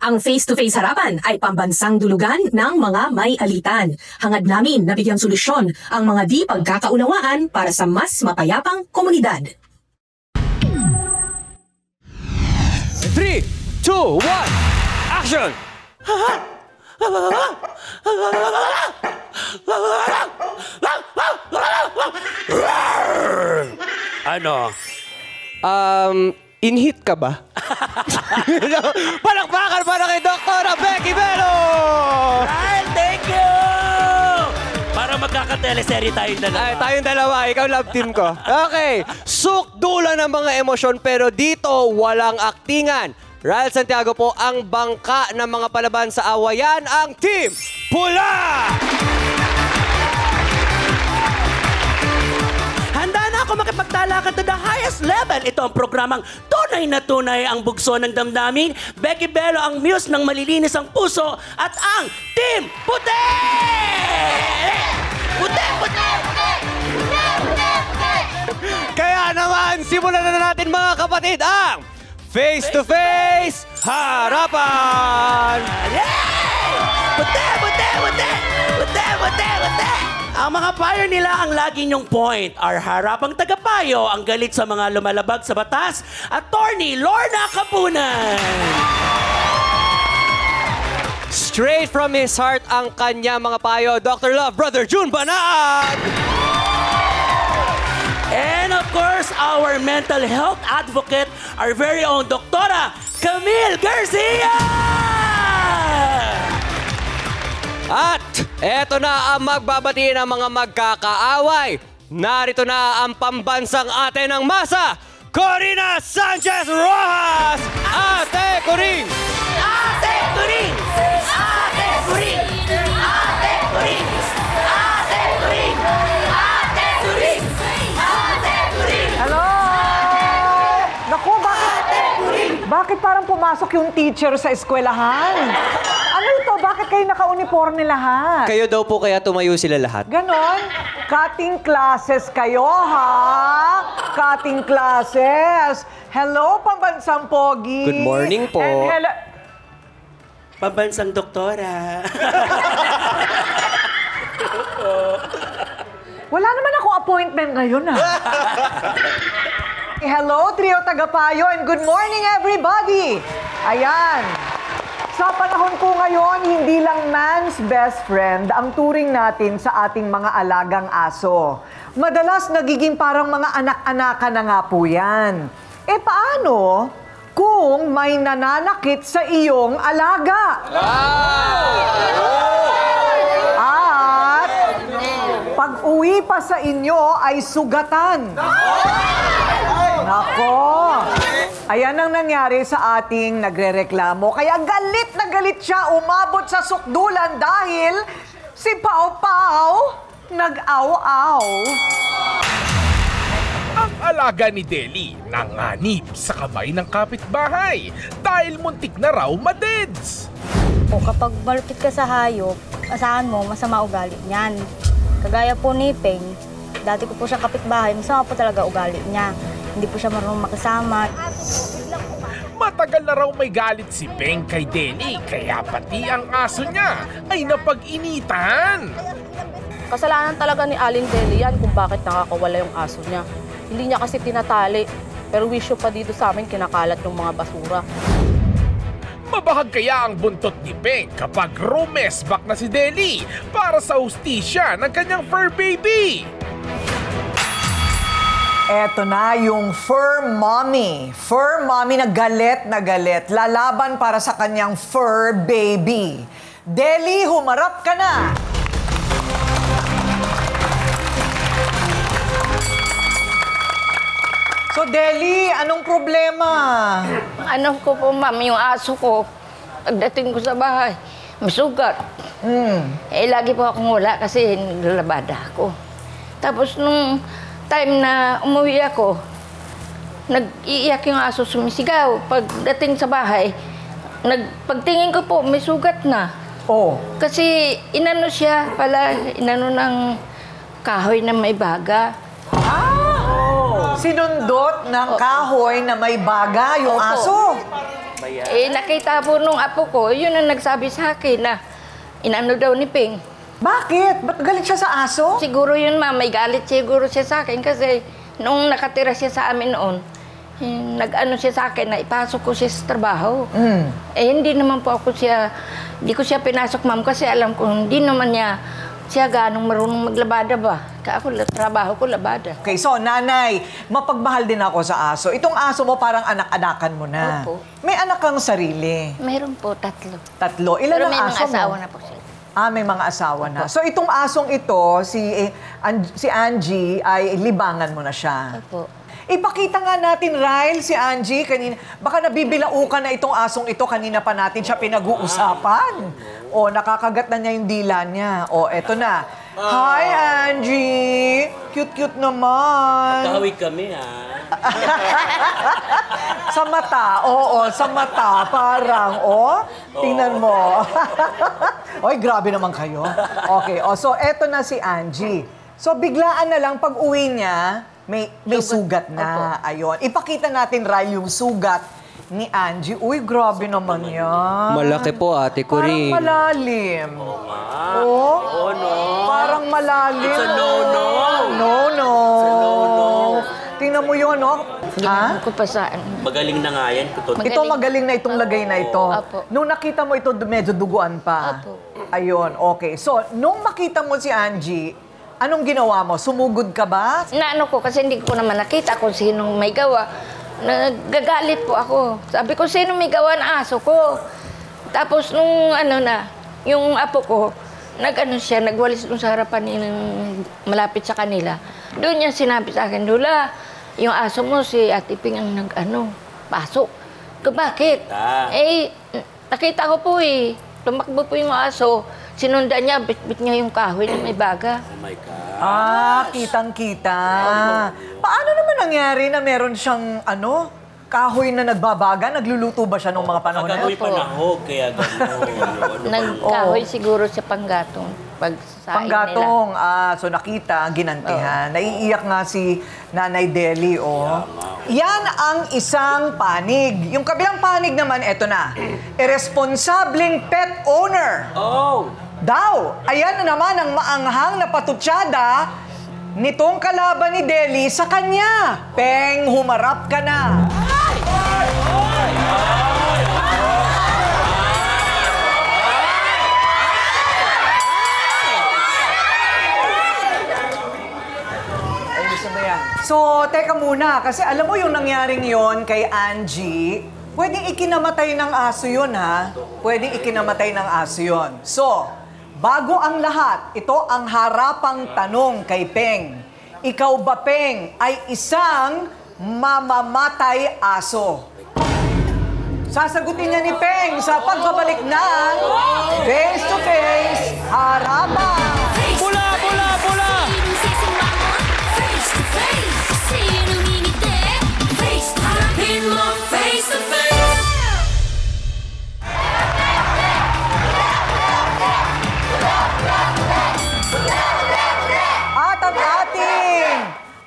Ang face-to-face harapan ay pambansang dulugan ng mga may alitan. Hangad namin na bigyang solusyon ang mga di pagkakaunawaan para sa mas mapayapang komunidad. 3, 2, 1, action! Ano? In-hit ka ba? Palakpakan para kay Dr. Becky Bello! Ay, thank you! Para magkaka-teleserye tayong dalawa. Ay, tayong dalawa. Ikaw love team ko. Okay. Sukdulan ng mga emosyon pero dito walang aktingan. Ryle Santiago po ang bangka ng mga palaban sa awayan, ang Team Pula! Handa na ako makipagtalakan to the highest level. Ito ang programang tunay na tunay ang bugso ng damdamin. Becky Bello ang muse ng malilinis ang puso at ang Team Puti! Puti! Puti! Puti! Puti! Kaya naman, simulan na natin mga kapatid ang Face-to-Face Harapan! Yay! Puti! Puti! Puti! Puti! Puti! Puti! Ang mga payo nila ang lagi niyong point. Our harapang tagapayo ang galit sa mga lumalabag sa batas, Attorney Lorna Kapunan. Straight from his heart ang kanya mga payo, Dr. Love, Brother June Banat! And of course, our mental health advocate, our very own Doktora Camille Garcia! At eto na ang magbabati ng mga magkakaaway. Narito na ang pambansang ate ng masa, Corina Sanchez Rojas! Ate Coring! Ate Coring! Ate Coring! Ate Coring! Ate Coring! Ate Coring! Ate Coring! Hello! Naku, bakit parang pumasok yung teacher sa eskwelahan? Ano ito? Bakit kayo naka-uniforme lahat? Kayo daw po kaya tumayo sila lahat? Ganon? Cutting classes kayo, ha? Cutting classes. Hello, pambansang pogi. Good morning po. And hello... Pambansang doktora. Wala naman ako appointment ngayon, ha? Hello, trio tagapayo, and good morning, everybody! Ayan. Sa panahon po ngayon, hindi lang man's best friend ang turing natin sa ating mga alagang aso. Madalas nagiging parang mga anak-anakan na nga po yan. Eh paano kung may nananakit sa iyong alaga? At pag-uwi pa sa inyo ay sugatan. Nako! Ayan ang nangyari sa ating nagrereklamo. Kaya galit na galit siya, umabot sa sukdulan dahil si Pau Pau nag-aw-aw. Ang alaga ni Deli nanganib sa kamay ng kapitbahay dahil muntik na raw madeds. O kapag malupit ka sa hayop, asahan mo masama ugali niyan. Kagaya po ni Peng, dati ko po siya kapitbahay, masama po talaga ugali niya. Hindi po siya marunong makisama. Matagal na raw may galit si Peng kay Deli, kaya pati ang aso niya ay napag-initan. Kasalanan talaga ni Aling Deli yan kung bakit nakakawala yung aso niya. Hindi niya kasi tinatali, pero wisyo pa dito sa amin kinakalat yung mga basura. Mabahag kaya ang buntot ni Peng kapag rumesbak na si Deli para sa hustisya ng kanyang fur baby. Eto na yung fur mommy. Fur mommy na galit, lalaban para sa kanyang fur baby. Deli, humarap ka na! So, Deli, anong problema? Ano ko po, ma'am, yung aso ko, pagdating ko sa bahay, may sugat. Eh, lagi po akong wala kasi naglalabada ako. Tapos nung time na umuwi ako, nag-iiyak yung aso, sumisigaw. Pagdating sa bahay, pagtingin ko po, may sugat na. Oh. Kasi inano siya pala, inano ng kahoy na may baga. Sinundot ng kahoy na may baga yung aso. Nakita po nung apo ko, yun ang nagsabi sa akin na inano daw ni Ping. Bakit? Ba't galit siya sa aso? Siguro yun, ma'am. May galit siguro siya sa akin kasi nung nakatira siya sa amin noon, nag-ano siya sa akin na ipasok ko siya sa trabaho. Hindi naman po hindi ko siya pinasok, ma'am, kasi alam ko hindi naman siya ganong marunong maglabada ba. Ako, trabaho ko, labada. Okay, so nanay, mapagmahal din ako sa aso. Itong aso mo parang anak-anakan mo na. Opo. May anak kang sarili. Mayroon po, 3. 3. Ilan Pero ang may aso mga asawa mo? na po siya. May mga asawa na. So itong asong ito, si Angie, ay libangan mo na siya. Opo. Ipakita nga natin, Ryle, si Angie, kanina. Baka nabibilaukan na itong asong ito. Kanina pa natin siya pinag-uusapan. O, nakakagat na niya yung dila niya. O, eto na. Hi, Angie! Cute-cute naman. Kahawig kami, ha? Sa mata, oo, sa mata. Parang, tingnan mo. Oy, grabe naman kayo. Okay, so eto na si Angie. So, biglaan na lang pag uwi niya, may sugat na. Ayun. Ipakita natin, Ryle, yung sugat ni Angie. Uy, grabe naman yan. Malaki po, Ate Corinne. Parang malalim. Oo, no. Parang malalim. It's a no-no. No-no. It's a no-no. Tingnan mo yun, no? Ginawa ko pa sa Magaling na nga yan. Ito magaling na itong lagay na ito. Apo. Nung nakita mo ito, medyo duguan pa. Apo. Ayun, okay. So, nung makita mo si Angie, anong ginawa mo? Sumugod ka ba? Naano ko kasi hindi ko naman nakita kung sinong may gawa. Nagagalit po ako. Sabi ko, sino may gawa ng aso ko? Tapos nung yung apo ko, nagwalis dun sa harapan ng malapit sa kanila. Doon niya sinabi sa akin, Lula, yung aso mo si Ate Ping ang pasok. Bakit? Nakita ko po tumakbo po yung aso. Sinundan niya, bit-bit niya yung kahoy na may baga. Oh my God. Kitang-kita. Paano naman nangyari na meron siyang, kahoy na nagbabaga? Nagluluto ba siya nung mga panahon na Pagkakoy yun? panahog, kaya gano'n. Nagkahoy siguro sa panggatong. Panggatong. So nakita, ginantihan. Naiiyak nga si Nanay Deli, Yan ang isang panig. Yung kabilang panig naman, eto na. Irresponsableng pet owner. Daw, ayan na naman ang maanghang na patutsada nitong kalaban ni Deli sa kanya. Peng, humarap ka na. So, teka muna, kasi alam mo yung nangyaring yon kay Angie, pwedeng ikinamatay ng aso yun, ha? Pwedeng ikinamatay ng aso yun. So, bago ang lahat, ito ang harapang tanong kay Peng. Ikaw ba, Peng, ay isang mamamatay aso? Sasagutin niya ni Peng sa pagbabalik ng Face to Face Harapan! Pula, pula, pula! At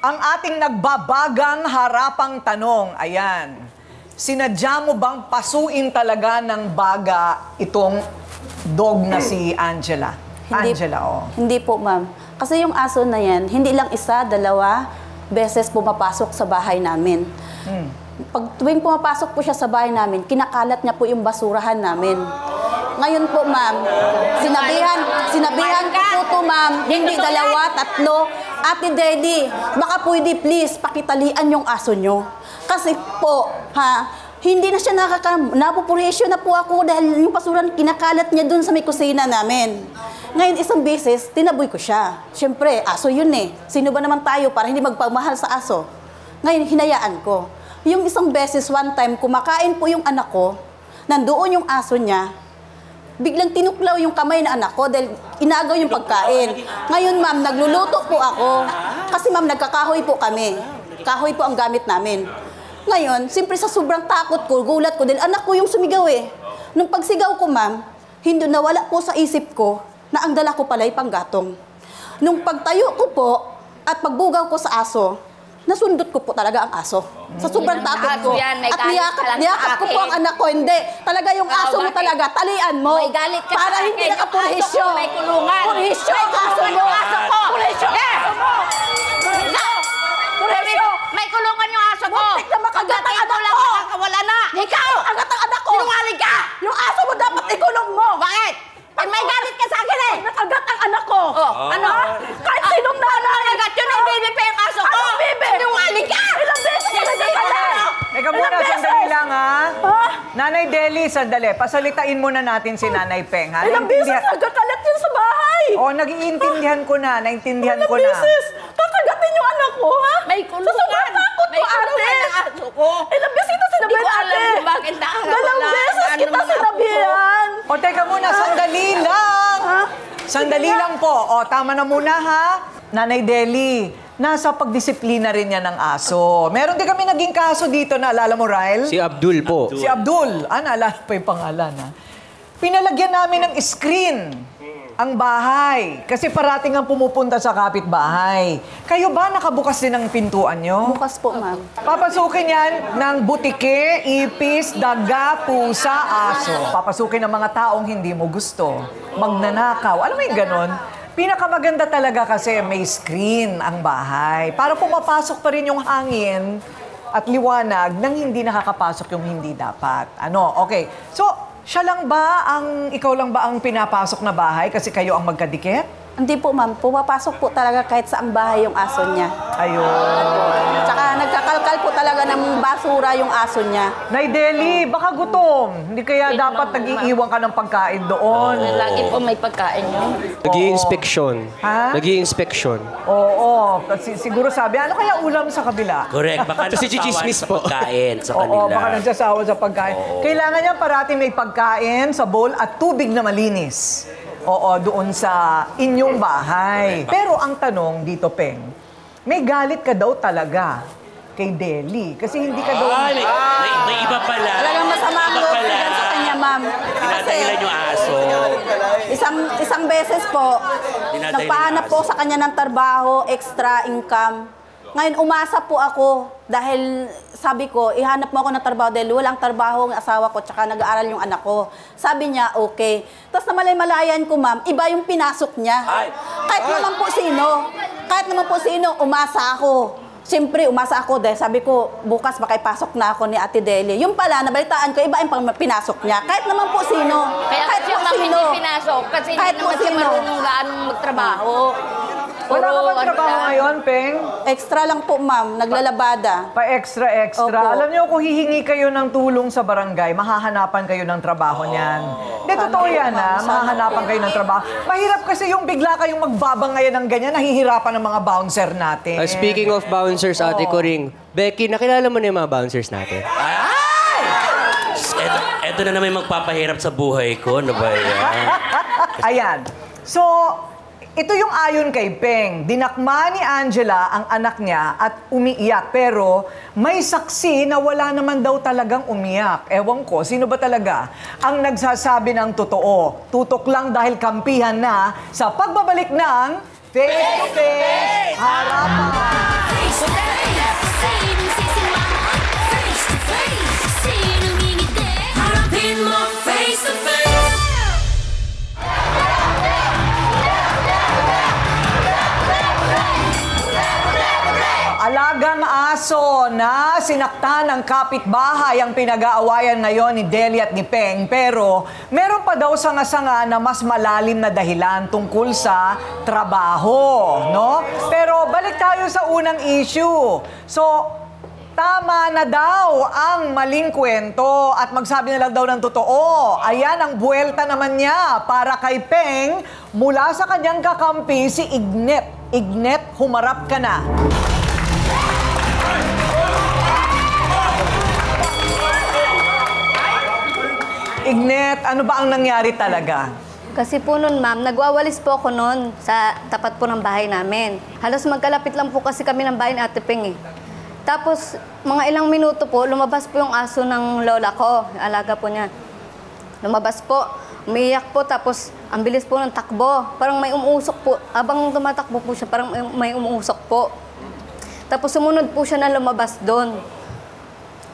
ang ating nagbabagang harapang tanong, ayan. Sinadya mo bang pasuin talaga ng baga itong dog na si Angela? Hindi po, ma'am. Kasi yung aso na yan, hindi lang isa, 2 beses pumapasok sa bahay namin. Pag tuwing pumapasok po siya sa bahay namin, kinakalat niya po yung basurahan namin. Ngayon po, ma'am, sinabihan ko po to, ma'am, hindi 2, 3. Ate Deli, baka pwede please pakitalian yung aso nyo. Kasi po, hindi na siya napupurisyo na po ako dahil yung basuran kinakalat niya dun sa may kusina namin. Ngayon, isang beses, tinaboy ko siya. Siyempre, aso yun Sino ba naman tayo para hindi magpamahal sa aso? Ngayon, hinayaan ko. Yung isang beses, one time, kumakain po yung anak ko, nandoon yung aso niya, biglang tinuklaw yung kamay na anak ko dahil inagaw yung pagkain. Ngayon, ma'am, nagluluto po ako. Kasi, ma'am, nagkakahoy po kami. Kahoy po ang gamit namin. Ngayon, siyempre sa sobrang takot ko, gulat ko dahil anak ko yung sumigaw Nung pagsigaw ko, ma'am, hindi nawala po sa isip ko na ang dala ko pala ay panggatong. Nung pagtayo ko po at pagbugaw ko sa aso, nasundot ko po talaga ang aso. Sa sobrang takot ko. Yan, may At galit ka lang sa niyakap ko po akin. ang anak ko. Hindi. Talaga yung aso mo bakit? talaga. Talian mo. May galit ka para sa akin. hindi Yung nakapurisyo. aso ko, may kulungan. Purisyo ang aso kulungan mo. yung aso ko. Purisyo ang Yes! aso mo. Purisyo. Purisyo. May kulungan yung aso ko. Muntik na makagat ang Pagdating ko anak lang, ko. makakawala na. Ikaw, agat ang anak ko. Sinungaling ka! Yung aso mo dapat ikulong mo. Bakit? May galit ka sa akin eh! Nakagat ang anak ko. Ano? Kahit sinong nanay. Nakagat yun eh, baby pa yung aso ko! Anong bibi? Sinungaling ka! Ilang beses ka nagkakalat? Teka muna, sandali lang ha. Nanay Deli, sandali. Pasalitain muna natin si Nanay Peng ha. Ilang beses nagkakalat yun sa bahay. Oh, nag-iintindihan ko na. Naintindihan Ilang ko na. beses. Kakagatin yung anak ko, ha? May kulungan. Sa sobrang takot May ko, ate. kulungan ang aso ko. Ilang beses kita sinabihan, Hindi ko alam ate. kung bakit nakakawala. Dalawang beses Ano kita naman ako? sinabihan. O, teka muna, sandali lang. Sandali lang po. O, tama na muna ha. Nanay Deli, nasa pagdisiplina rin yan ng aso. Meron din kami naging kaso dito na, alala mo, Ryle? Si Abdul po. Si Abdul. Naalala pa yung pangalan, ha? Pinalagyan namin ng screen ang bahay. Kasi parating ang pumupunta sa kapitbahay. Kayo ba nakabukas din ang pintuan nyo? Bukas po, ma'am. Papasukin yan ng butike, ipis, daga, pusa, aso. Papasukin ng mga taong hindi mo gusto. Magnanakaw. Alam mo yung ganon? Pinakamaganda talaga kasi may screen ang bahay. Para pumapasok pa rin yung hangin at liwanag nang hindi nakakapasok yung hindi dapat. Okay. So, ikaw lang ba ang pinapasok na bahay kasi kayo ang magkadikit? Hindi po, ma'am. Pumapasok po talaga kahit saang bahay yung aso niya. Ayun. Tsaka nagkakalkal po talaga ng basura yung aso niya. Nay Deli, baka gutom. Hindi kaya dapat nag-iiwan ka ng pagkain doon. Lagi po may pagkain yun. Nag-i-inspection. Ha? Nag-i-inspection. Oo. Kasi siguro sabi, ano kaya ulam sa kabila? Correct. Baka Kasi chichismis nagsasawa po. sa pagkain sa Oo, kanila. baka nagsasawa sa pagkain. Kailangan niya parating may pagkain sa bowl at tubig na malinis. Oo, doon sa inyong bahay. Pero ang tanong dito, Peng, may galit ka daw talaga kay Deli. Kasi hindi ka daw... May iba pala. Talagang masama ang loob ko dyan sa kanya, ma'am. Dinadahilan yung aso. Isang beses po, Dinadahilan nagpahanap yung po aso. sa kanya ng trabaho, extra income. Ngayon, umasa po ako dahil sabi ko, ihanap mo ako ng trabaho dahil walang trabaho ang asawa ko tsaka nag-aaral yung anak ko. Sabi niya, okay. Tapos namalay-malayan ko, ma'am, iba yung pinasok niya. Kahit naman po sino, umasa ako. Siyempre, umasa ako dahil sabi ko, bukas baka ipasok na ako ni Ate Deli. Yung pala, nabalitaan ko, iba yung pinasok niya. Kahit naman po sino. Kaya kahit kasi po ma'am, sino. hindi pinasok kasi Kahit hindi po naman siya sino. marunong gaanong magtrabaho. Wala ka bang trabaho ngayon, Peng? Extra lang po, ma'am. Naglalabada. Pa-extra. Opo. Alam niyo, kung hihingi kayo ng tulong sa barangay, mahahanapan kayo ng trabaho niyan. Hindi, totoo yan, ha? Mahahanapan kayo ng trabaho. Mahirap kasi yung bigla kayong magbabangayan ng ganyan, nahihirapan ng mga bouncer natin. Speaking of bouncers, Ate Coring, Becky, nakilala mo na yung mga bouncers natin? Eto na naman yung magpapahirap sa buhay ko. Ano ba yan? Ayan. So, ito yung ayon kay Peng. Dinakma ni Angela ang anak niya at umiiyak. Pero may saksi na wala naman daw talagang umiyak. Ewan ko, sino ba talaga ang nagsasabi ng totoo? Tutok lang dahil kampihan na sa pagbabalik ng Face to Face Harapan. Alagang aso na sinaktan ng kapitbahay ang pinag-aawayan ngayon ni Deli at ni Peng. Pero meron pa daw sanga-sanga na mas malalim na dahilan tungkol sa trabaho, no? Pero balik tayo sa unang issue. So, tama na daw ang maling kwento at magsabi na lang daw ng totoo. Ayan ang buwelta naman niya para kay Peng mula sa kanyang kakampi si Ignet. Ignet, humarap ka na. Ignet, ano ba ang nangyari talaga? Kasi po nun, ma'am, nagwawalis po ako noon sa tapat po ng bahay namin. Halos magkalapit lang po kasi kami ng bahay ni Ate Peng eh. Tapos, mga ilang minuto po, lumabas po yung aso ng lola ko, yung alaga po niya. Lumabas po, umiiyak po, tapos ang bilis po ng takbo. Parang may umuusok po. Abang tumatakbo po siya, parang may umuusok po. Tapos sumunod po siya na lumabas doon.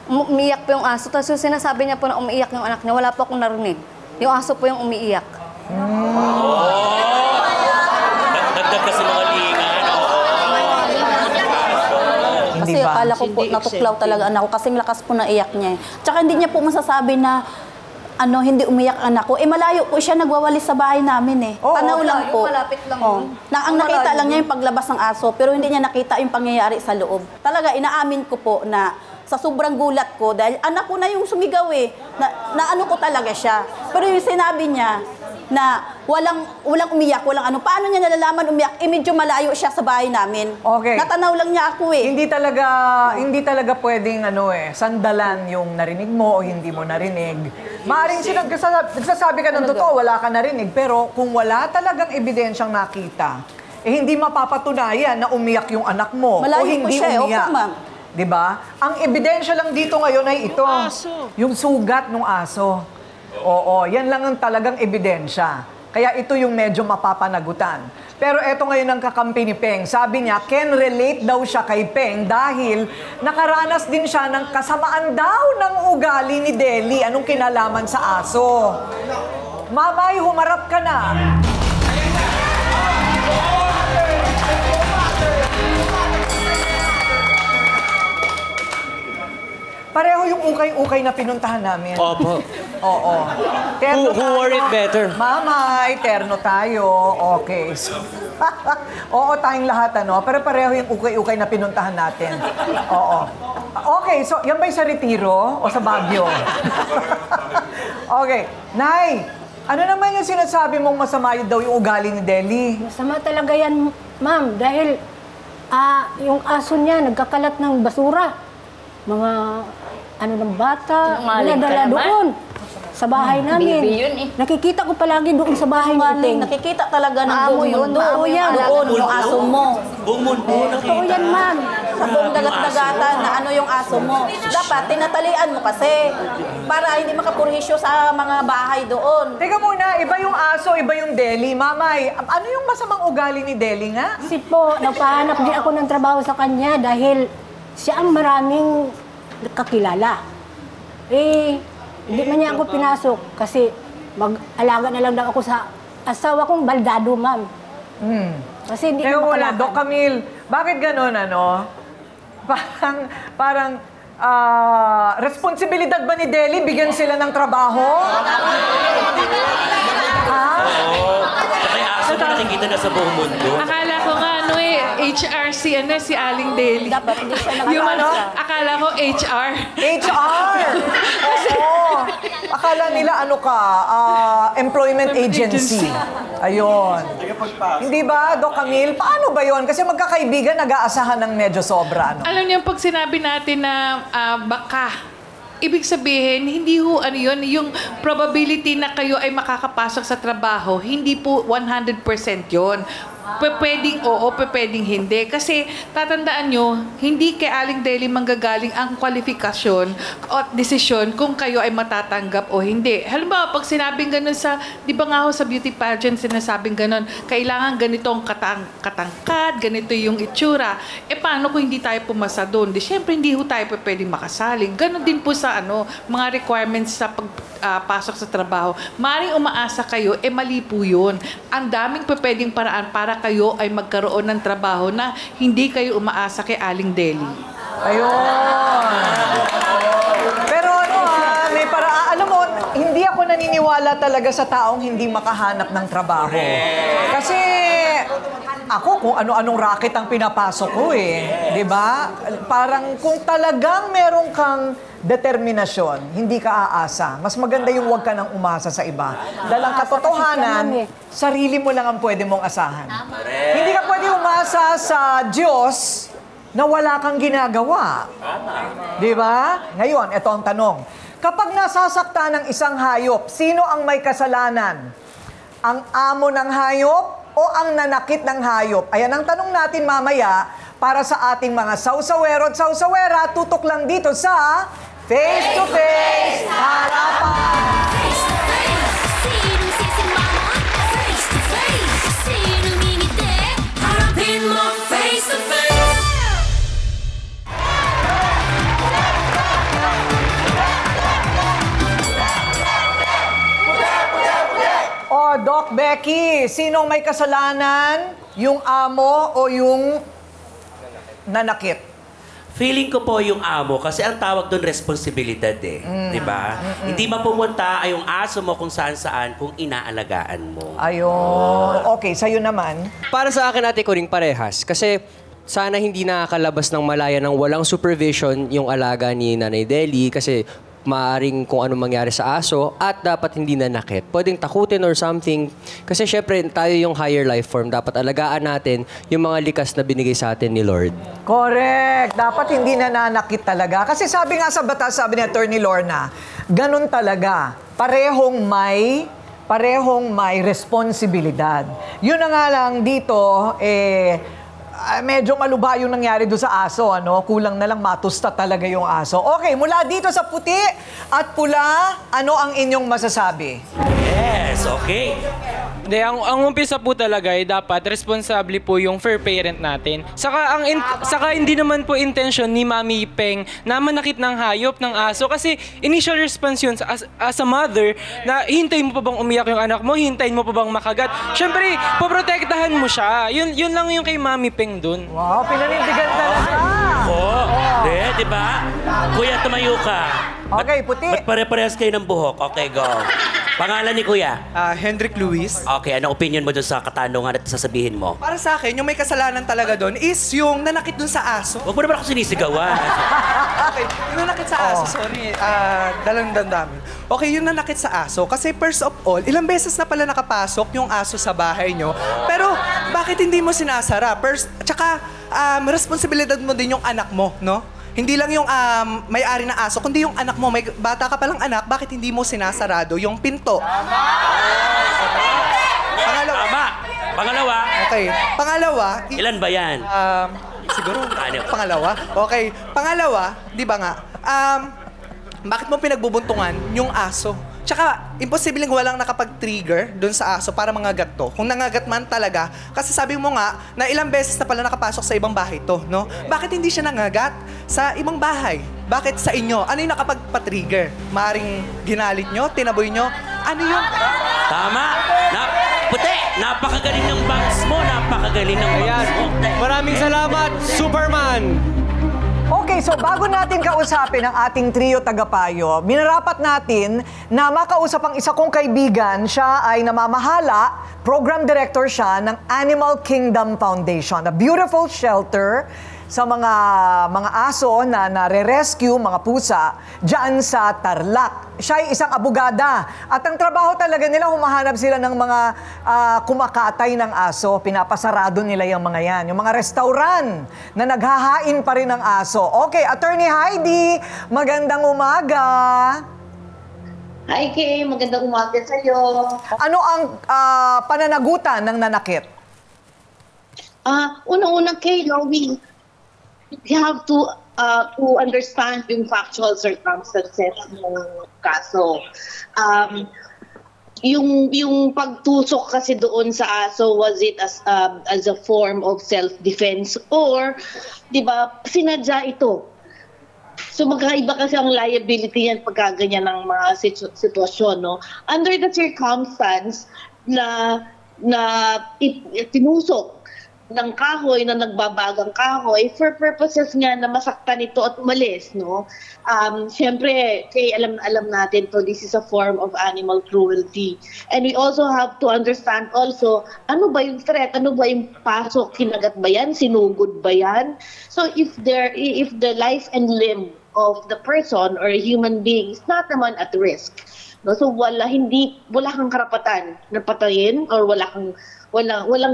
Umiiyak po yung aso. Tapos yung sinasabi niya po na umiiyak yung anak niya, wala po akong narinig. Yung aso po yung umiiyak. Dagdag kasi mga lingan. Kasi akala ko po, natuklaw talaga anak ko. Kasing lakas po na iyak niya. Tsaka hindi niya po masasabi na hindi umiyak anak ko. Malayo po siya nagwawalis sa bahay namin Tanaw lang po. Malapit lang yun. Ang nakita lang niya yung paglabas ng aso, pero hindi niya nakita yung pangyayari sa loob. Talaga, inaamin ko po na sa sobrang gulat ko, dahil anak ko na yung sumigaw na ano ko talaga siya. Pero yung sinabi niya na walang umiyak, paano niya nalalaman umiyak? Medyo malayo siya sa bahay namin. Okay. Natanaw lang niya ako Hindi talaga pwedeng sandalan yung narinig mo o hindi mo narinig. Maaring nagsasabi ka ng totoo, wala ka narinig, pero kung wala talagang ebidensyang nakita, hindi mapapatunayan na umiyak yung anak mo Malayo o hindi po siya, umiyak. opo, ma'am. Diba? Ang ebidensya lang dito ngayon ay ito. Yung sugat ng aso. Oo, yan lang ang talagang ebidensya. Kaya ito yung medyo mapapanagutan. Pero eto ngayon ang kakampi ni Peng. Sabi niya, can relate daw siya kay Peng dahil nakaranas din siya ng kasamaan daw ng ugali ni Deli. Anong kinalaman sa aso? Mamay, humarap ka na. Pareho yung ukay-ukay na pinuntahan namin. Opo. Oo. Terno Who wore it better? Mamay, terno tayo. Okay. Oo, tayong lahat, Pero pareho yung ukay-ukay na pinuntahan natin. Oo. Okay, so yan ba'y sa Retiro o sa Baguio? Okay. Nay, ano naman yung sinasabi mong masama daw yung ugali ni Deli? Masama talaga yan, ma'am. Dahil yung aso niya nagkakalat ng basura. Mga ng bata, dinadala doon sa bahay namin. Bibi yun Nakikita ko palagi doon sa bahay natin. Nakikita talaga ng buong mundo. Oo yan. Doon yung aso mo. Buong mundo Totoo yan, ma'am. Sa buong dagat-dagatan na yung aso mo. Dapat tinatalian mo kasi para hindi makapurhisyo sa mga bahay doon. Teka muna, iba yung aso, iba yung Deli. Mamay, ano yung masamang ugali ni Deli nga? Kasi po, nagpahanap din ako ng trabaho sa kanya dahil siya ang maraming kakilala. Hindi man niya ako pinasok kasi mag-alaga na lang daw ako sa asawa kong baldado, ma'am. Kasi hindi ko wala, Doc Camille, bakit ganun, Parang responsibilidad ba ni Deli bigyan sila ng trabaho? Kaya aso na nakikita na sa buong mundo. Akala ko nga, HR si Aling Deli. Dapat hindi siya Akala ko HR. HR! Oo. Akala nila employment agency. Ayun. Hindi ba, Doc Camille? Paano ba yon? Kasi magkakaibigan, nag-aasahan ng medyo sobra. Alam niyo, pag sinabi natin na baka, ibig sabihin, hindi yun, yung probability na kayo ay makakapasok sa trabaho, hindi po 100% yun. Pwedeng oo, pwedeng hindi. Kasi tatandaan nyo, hindi kay Aling Deli manggagaling ang kwalifikasyon o desisyon kung kayo ay matatanggap o hindi. Halimbawa, pag sinabing ganun di ba nga ho sa beauty pageant, sinasabing ganun, kailangan ganitong katangkad, ganito yung itsura. Paano kung hindi tayo pumasa doon? Siyempre, hindi ho tayo pwedeng makasali. Ganun din po sa mga requirements sa pagpasok sa trabaho. Maring umaasa kayo, mali po yun. Ang daming pwedeng paraan para kayo ay magkaroon ng trabaho na hindi kayo umaasa kay Aling Deli. Ayun. Pero may paraan. Alam mo, hindi ako naniniwala talaga sa taong hindi makahanap ng trabaho. Kasi ako kung ano-anong racket ang pinapasok ko Di ba? Parang kung talagang meron kang determinasyon, hindi ka aasa. Mas maganda yung huwag ka nang umasa sa iba. Dahil ang katotohanan, sarili mo lang ang pwede mong asahan. Hindi ka pwede umasa sa Diyos na wala kang ginagawa. Di ba? Ngayon, ito ang tanong. Kapag nasasaktan ng isang hayop, sino ang may kasalanan? Ang amo ng hayop o ang nanakit ng hayop? Ayan ang tanong natin mamaya para sa ating mga sausawero at sausawera. Tutok lang dito sa Face to Face Harapan! Doc Becky, sinong may kasalanan? Yung amo o yung nanakit? Feeling ko po yung amo kasi ang tawag doon responsibilidad eh. Di ba? Hindi mapumunta ay yung aso mo kung saan-saan kung inaalagaan mo. Ayun. Okay, sa'yo naman. Para sa akin, Ate Coring, parehas. Kasi sana hindi nakakalabas ng malaya ng walang supervision yung alaga ni Nanay Deli kasi maaring kung ano mangyari sa aso at dapat hindi nanakit. Pwedeng takutin or something. Kasi syempre, tayo yung higher life form. Dapat alagaan natin yung mga likas na binigay sa atin ni Lord. Correct. Dapat hindi nananakit talaga. Kasi sabi nga sa batas, sabi ni Attorney Lorna, ganun talaga. Parehong may responsibilidad. Yun na nga lang dito, medyo maluba yung nangyari doon sa aso, ano? Kulang na lang matusta talaga yung aso. Okay, mula dito sa puti at pula, ano ang inyong masasabi? Yes, okay. Hindi, ang umpisa po talaga ay dapat responsable po yung fur parent natin. Saka hindi naman po intention ni Mami Peng na manakit ng hayop ng aso kasi initial response yun as a mother na hintayin mo pa bang umiyak yung anak mo, hintayin mo pa bang makagat. Siyempre, poprotektahan mo siya. Yun lang yung kay Mami Peng dun. Wow, pinanindigan talaga. Di ba? Kuya, tumayo ka. Okay, puti. Ba't pare-parehas kayo ng buhok? Okay, go. Pangalan ni Kuya? Hendrik Luis. Okay, anong opinion mo dun sa katanungan at sasabihin mo? Para sa akin, yung may kasalanan talaga doon is yung nanakit dun sa aso. Huwag mo naman ako sinisigawan. Okay, yung nanakit sa aso, sorry. Dalang dandamin. Okay, yung nanakit sa aso. Kasi first of all, ilang beses na pala nakapasok yung aso sa bahay nyo. Pero bakit hindi mo sinasara? Tsaka, responsibilidad mo din yung anak mo, no? Hindi lang yung may-ari ng aso, kundi yung anak mo. May bata ka palang anak, bakit hindi mo sinasarado yung pinto? Pangalawa. Okay. Pangalawa. Ilan ba yan? Siguro. Pangalawa. Okay. Pangalawa, di ba nga, bakit mo pinagbubuntungan yung aso? Tsaka, imposibleng walang nakapag-trigger doon sa aso para mangagat to. Kung nangagat man talaga, kasi sabi mo nga na ilang beses na pala nakapasok sa ibang bahay to, no? Bakit hindi siya nangagat sa ibang bahay? Bakit sa inyo? Ano yung nakapag-trigger? Maaring ginalit nyo? Tinaboy nyo? Ano yun? Tama! Puti! Napakagaling ng bangs mo! Napakagaling ng bangs mo! Maraming salamat, Superman! Okay, so bago natin kausapin ang ating trio tagapayo, minarapat natin na makausap ang isa kong kaibigan. Siya ay namamahala, program director siya ng Animal Kingdom Foundation, a beautiful shelter sa mga aso na nare-rescue, mga pusa, dyan sa Tarlac. Siya ay isang abogada. At ang trabaho talaga nila, humahanap sila ng mga kumakatay ng aso. Pinapasarado nila yung mga yan. Yung mga restaurant na naghahain pa rin ng aso. Okay, Attorney Heidi, magandang umaga. Hi, Kay. Magandang umaga sa'yo. Ano ang pananagutan ng nanakit? Unang-unang, Kay, we have to understand yung factual circumstances ng kaso. Yung pagtusok kasi doon sa aso, was it as a form of self-defense or, di ba, sinadya ito? So magkaiba kasi ang liability yan pagka ganyan ng mga sitwasyon, no? Under the circumstance na tinusok ng kahoy, na nagbabagang kahoy, for purposes nga na masaktan ito at umalis, no? Siyempre, kay alam natin to, this is a form of animal cruelty. And we also have to understand also, ano ba yung threat? Ano ba yung pasok? Kinagat ba yan? Sinugod ba yan? So if the life and limb of the person or a human being is not naman at risk, no? So wala kang karapatan na patayin or walang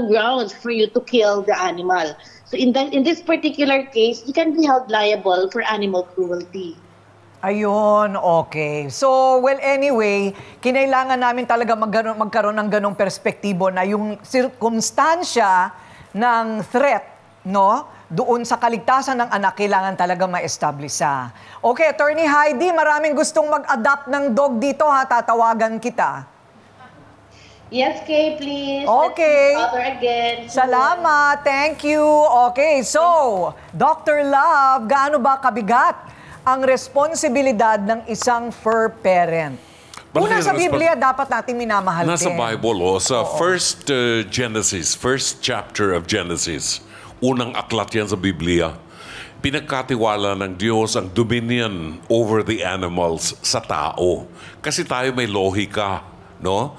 grounds for you to kill the animal. So in this particular case, you can be held liable for animal cruelty. Ayun, okay. So, well, anyway, kinailangan namin talaga magkaroon ng ganong perspektibo na yung sirkumstansya ng threat, no? Doon sa kaligtasan ng anak, kailangan talaga ma-establish siya. Okay, Attorney Heidi, maraming gustong mag-adopt ng dog dito, ha? Tatawagan kita. Yes, Kay, please. Okay. Let's bother again. Salamat. Thank you. Okay, so, Dr. Love, gaano ba kabigat ang responsibilidad ng isang fur parent? Kung nasa Malaking Biblia, dapat natin minamahal Nasa din. Bible, sa first Genesis, first chapter of Genesis, unang aklat yan sa Biblia, pinagkatiwala ng Diyos ang dominion over the animals sa tao. Kasi tayo may lohika, no?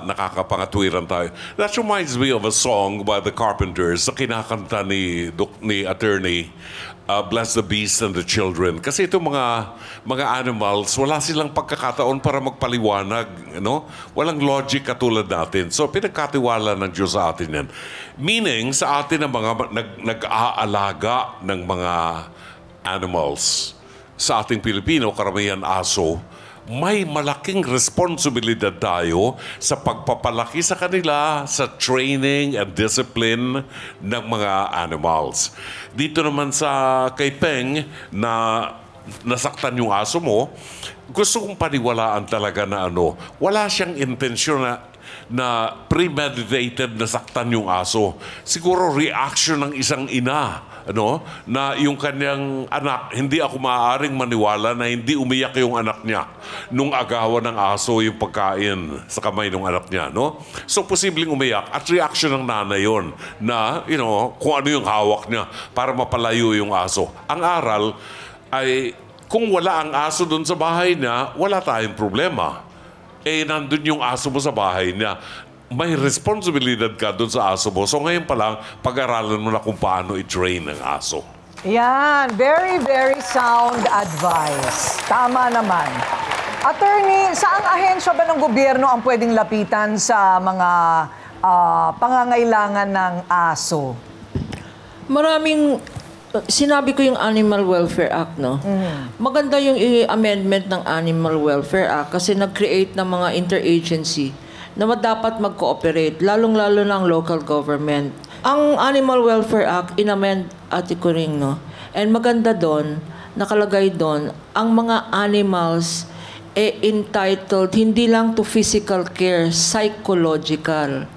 Nakakapangatwiran tayo. That reminds me of a song by the Carpenters na kinakanta ni Attorney Bless the Beast and the Children. Kasi itong mga animals, wala silang pagkakataon para magpaliwanag. No? Walang logic katulad natin. So, pinagkatiwala ng Diyos sa atin yan. Meaning, sa atin ang mga nag-aalaga ng mga animals. Sa ating Pilipino, karamihan aso, may malaking responsibilidad tayo sa pagpapalaki sa kanila, sa training and discipline ng mga animals. Dito naman sa kay Peng na nasaktan yung aso mo, gusto kong paniwalaan talaga na wala siyang intensyon na premeditated na saktan yung aso. Siguro reaction ng isang ina, na yung kanyang anak, hindi ako maaaring maniwala na hindi umiyak yung anak niya nung agawan ng aso yung pagkain sa kamay ng anak niya, no? So, posibleng umiyak at reaction ng nanay yun na, kung ano yung hawak niya para mapalayo yung aso. Ang aral ay, kung wala ang aso doon sa bahay niya, wala tayong problema. Nandun yung aso mo sa bahay niya. May responsibilidad ka doon sa aso mo. So ngayon pa lang, pag-aralan mo na kung paano i-train ang aso. Yan. Very, very sound advice. Tama naman. Attorney, saang ahensya ba ng gobyerno ang pwedeng lapitan sa mga pangangailangan ng aso? Maraming, sinabi ko yung Animal Welfare Act, no? Maganda yung amendment ng Animal Welfare Act kasi nag-create ng mga interagency na dapat mag-cooperate, lalong-lalo ng local government. Ang Animal Welfare Act, inamend Ate Coring, no? And maganda doon, nakalagay doon, ang mga animals entitled hindi lang to physical care, psychological.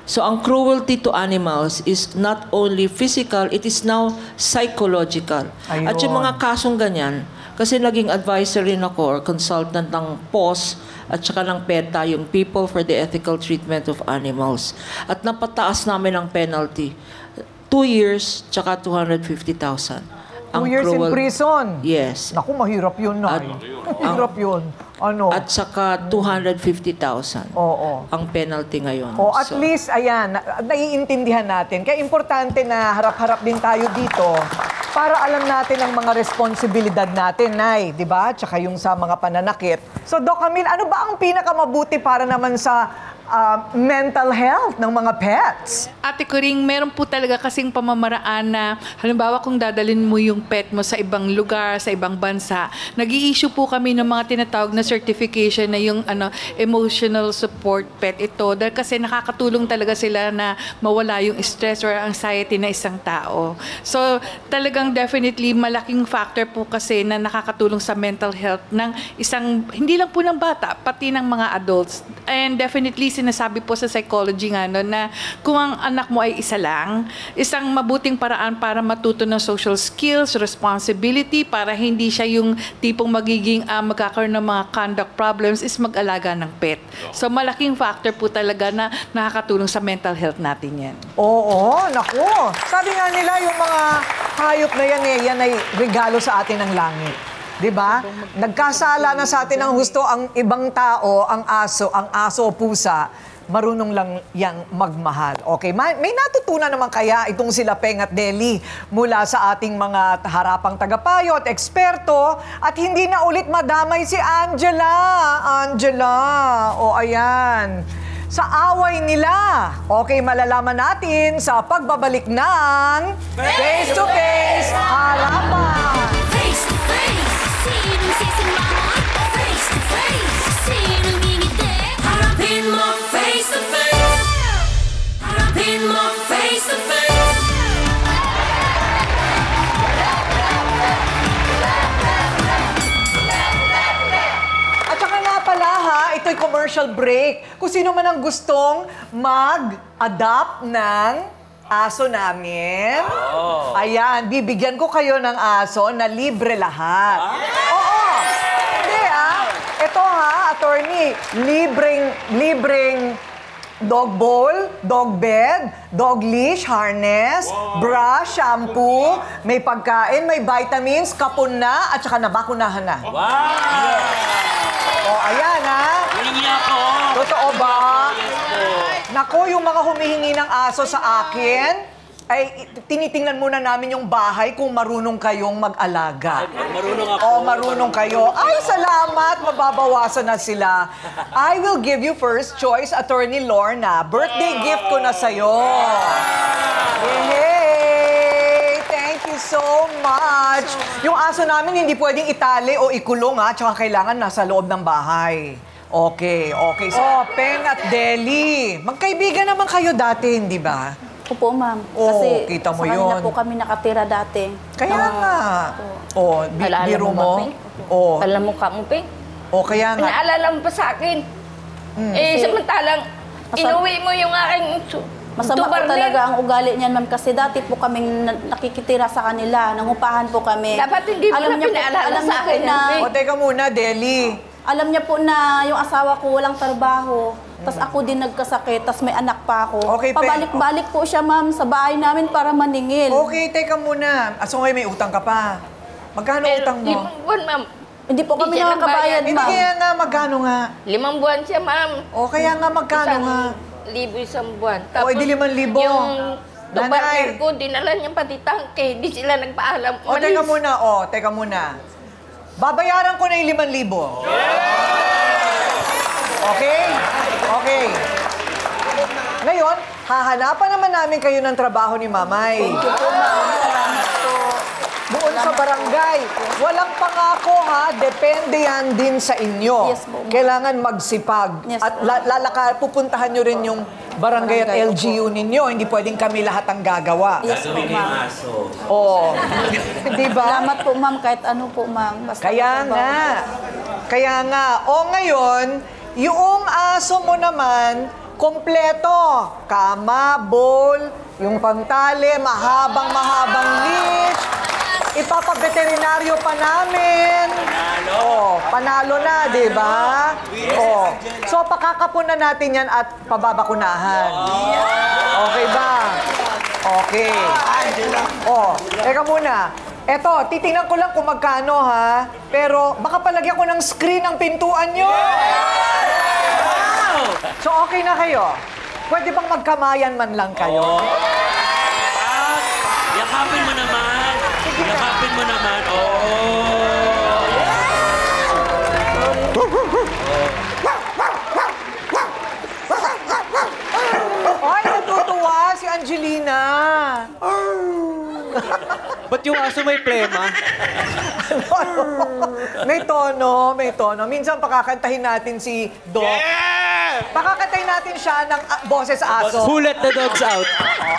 So ang cruelty to animals is not only physical, it is now psychological. Ayun. At yung mga kasong ganyan, kasi naging advisor rin ako or consultant ng POS at saka ng PETA, yung People for the Ethical Treatment of Animals. At napataas namin ang penalty. 2 years, tsaka 250,000. 2 years in prison? Yes. Naku, mahirap yun, Nay. Mahirap yun. At saka 250,000. Oo. Ang penalty ngayon. At least, ayan, naiintindihan natin. Kaya importante na harap-harap din tayo dito para alam natin ang mga responsibilidad natin, Nay, di ba? Tsaka yung sa mga pananakit. So, Doc Camille, ano ba ang pinakamabuti para naman sa mental health ng mga pets? Ate Coring, meron po talaga kasing pamamaraan na, halimbawa kung dadalhin mo yung pet mo sa ibang lugar, sa ibang bansa, nag-i-issue po kami ng mga tinatawag na certification na yung emotional support pet ito. Dahil kasi nakakatulong talaga sila na mawala yung stress or anxiety na isang tao. So, talagang definitely malaking factor po kasi na nakakatulong sa mental health ng isang, hindi lang po ng bata, pati ng mga adults. And definitely, sinasabi po sa psychology nga no, na kung ang anak mo ay isa lang, isang mabuting paraan para matuto ng social skills, responsibility, para hindi siya yung tipong magiging magkakaroon ng mga conduct problems is mag-alaga ng pet. So malaking factor po talaga na nakakatulong sa mental health natin yan. Oo, naku. Sabi nga nila yung mga hayop na yan ay regalo sa atin ng langit. Diba? Nagkasala na sa atin ang gusto ang ibang tao, ang aso o pusa, marunong lang yang magmahal. Okay, may natutunan naman kaya itong sila Peng at Deli mula sa ating mga harapang tagapayo at eksperto at hindi na ulit madamay si Angela. O ayan. Sa away nila, okay, malalaman natin sa pagbabalik ng Face to Face Harapan. Face to Face. Sinong sisimangon? Face to face. Sinong ngingiti? Harapin mo face to face. Harapin mo face to face. At saka nga pala ha, ito'y commercial break. Kung sino man ang gustong mag-adopt ng aso namin. Ayan, bibigyan ko kayo ng aso na libre lahat. Oo. Hindi ito ha, attorney. attorney, libreng dog bowl, dog bed, dog leash, harness, brush, shampoo, may pagkain, may vitamins, kapon na, at saka nabakunahan na. Wow! O, ayan ha. Hihingi ako. Totoo ba? Yes po. Naku, yung mga humihingi ng aso sa akin, ay tinitingnan muna namin yung bahay kung marunong kayong mag-alaga. Marunong ako. O, marunong kayo. Ay, salamat! Mababawasan na sila. I will give you first choice, Attorney Lorna. Birthday gift ko na sa'yo. Yay! Thank you so much. Yung aso namin hindi pwedeng itali o ikulong, ha? Tsaka kailangan nasa loob ng bahay. Okay. So, Peng at Deli, magkaibigan naman kayo dati, hindi ba? Opo, ma'am. Oo, Kasi kita mo sa kanila yun. po kami nakatira dati. Kaya nga. O, biro mo. O. Alam mo ka mo, Peng? O, kaya nga. Naalala mo pa sa akin. Samantalang, inuwi mo yung aking Masama po talaga ang ugali niyan, ma'am. Kasi dati po kaming nakikitira sa kanila. Nangupahan po kami. Dapat hindi mo na pinaalala sa akin yan, O, teka muna, Deli. Alam niya po na yung asawa ko walang trabaho. Tapos ako din nagkasakit, tapos may anak pa ako. Okay, pabalik-balik po siya, ma'am, sa bahay namin para maningil. Okay, teka muna. So ngayon may utang ka pa. Magkano utang mo? 5 buwan, ma'am. Hindi po kami siya nakakabayad, Hindi ma'am. kaya nga, magkano nga? 5 buwan siya, ma'am. O, kaya nga, magkano nga? 1,000 buwan. O, edi 5,000. Yung Nanay. partner ko, dinala niya pati tangke. Hindi sila nagpaalam. O, teka muna. Babayaran ko na yung 5,000. Okay. Ngayon, hahanapan naman namin kayo ng trabaho ni Mamay. Thank you po, ma'am. Salamat po. Doon sa barangay. Walang pangako, ha? Depende yan din sa inyo. Yes po, ma'am. Kailangan magsipag. Yes, At pupuntahan nyo rin yung barangay at LGU ninyo. Hindi pwedeng kami lahat ang gagawa. Yes po, ma'am. Oo. Di ba? Salamat po, ma'am. Kahit ano po, ma'am. Basta Kaya nga. O ngayon, yung aso mo naman, kompleto. Kama, bowl, yung pangtali, mahabang leash. Ipapaveterinaryo pa namin. Panalo na, di ba? So, pakakapunan natin yan at pababakunahan. Okay ba? Okay. Teka muna. Eto, titingnan ko lang kung magkano, ha? Pero baka palagyan ko ng screen ang pintuan nyo. So, okay na kayo? Pwede bang magkamayan man lang kayo? Yakapin mo naman. Yakapin mo naman. Ay, natutuwa si Angelina. Ba't yung aso may plema? May tono. Minsan pakakantahin natin si Doc. Pakakantahin natin siya ng boses aso. Who let the dogs out?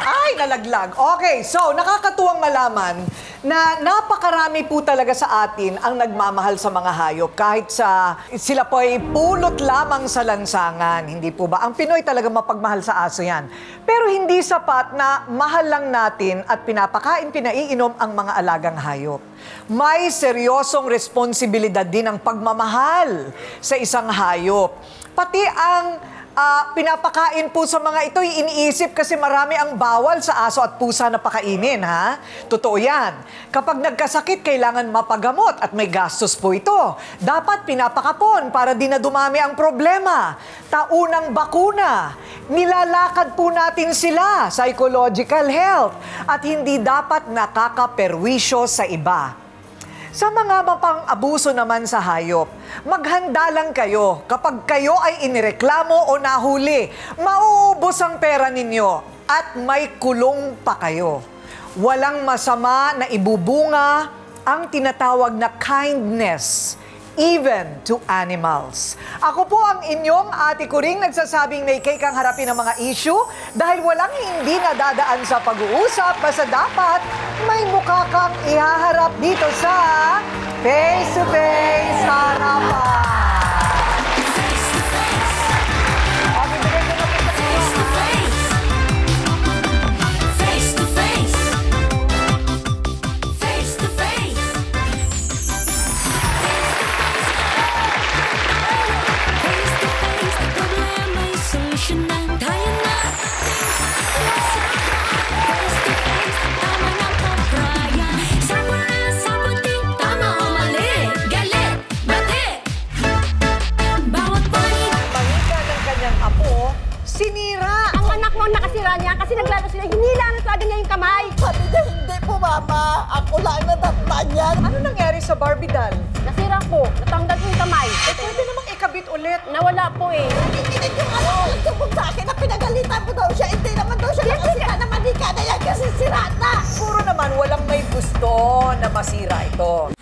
Ay, nalaglag. Okay, so nakakatuwang malaman na napakarami po talaga sa atin ang nagmamahal sa mga hayop. Kahit sila po ay pulot lamang sa lansangan. Hindi po ba? Ang Pinoy talaga mapagmahal sa aso yan. Pero hindi sapat na mahal lang natin at pinapakain, pinaiinom ang mga alagang hayop. May seryosong responsibilidad din ang pagmamahal sa isang hayop. Pati ang pinapakain po sa mga ito, iniisip kasi marami ang bawal sa aso at pusa na pakainin, ha? Totoo yan. Kapag nagkasakit, kailangan mapagamot at may gastos po ito. Dapat pinapakapon para di na dumami ang problema. Taunang bakuna. Nilalakad po natin sila, psychological health, at hindi dapat nakakaperwisyo sa iba. Sa mga mapang-abuso naman sa hayop, maghanda lang kayo kapag kayo ay inireklamo o nahuli. Mauubos ang pera ninyo at may kulong pa kayo. Walang masama na ibubunga ang tinatawag na kindness, even to animals. Ako po ang inyong Ate Kuring nagsasabing may cake ang harapin ng mga issue dahil walang hindi nadadaan sa pag-uusap, basta dapat may mukha kang ihaharap dito sa Face-to-Face Harapan. Passion na tayo na face to face, tama ng papraya. Sabon na sabuti, tama o mali. Galit, bati, bawat balik. Pangika ng kanyang apo, sinira. Ang anak mo ang nakasira niya kasi naglaro sila. Hinila na talaga niya yung kamay. Sabi niya, hindi po, Mama. Ako lang natatman yan. Ano nangyari sa Barbie doll? Nasira po. Natanggal ko yung kamay. Pwede namang ikabit ulit. Nawala po eh. Nakikinig yung ano, nagtubog sa akin na pinagalitan mo daw siya. Hindi naman daw siya nakasira na manika na yan kasi sira na. Puro naman walang may gusto na masira ito.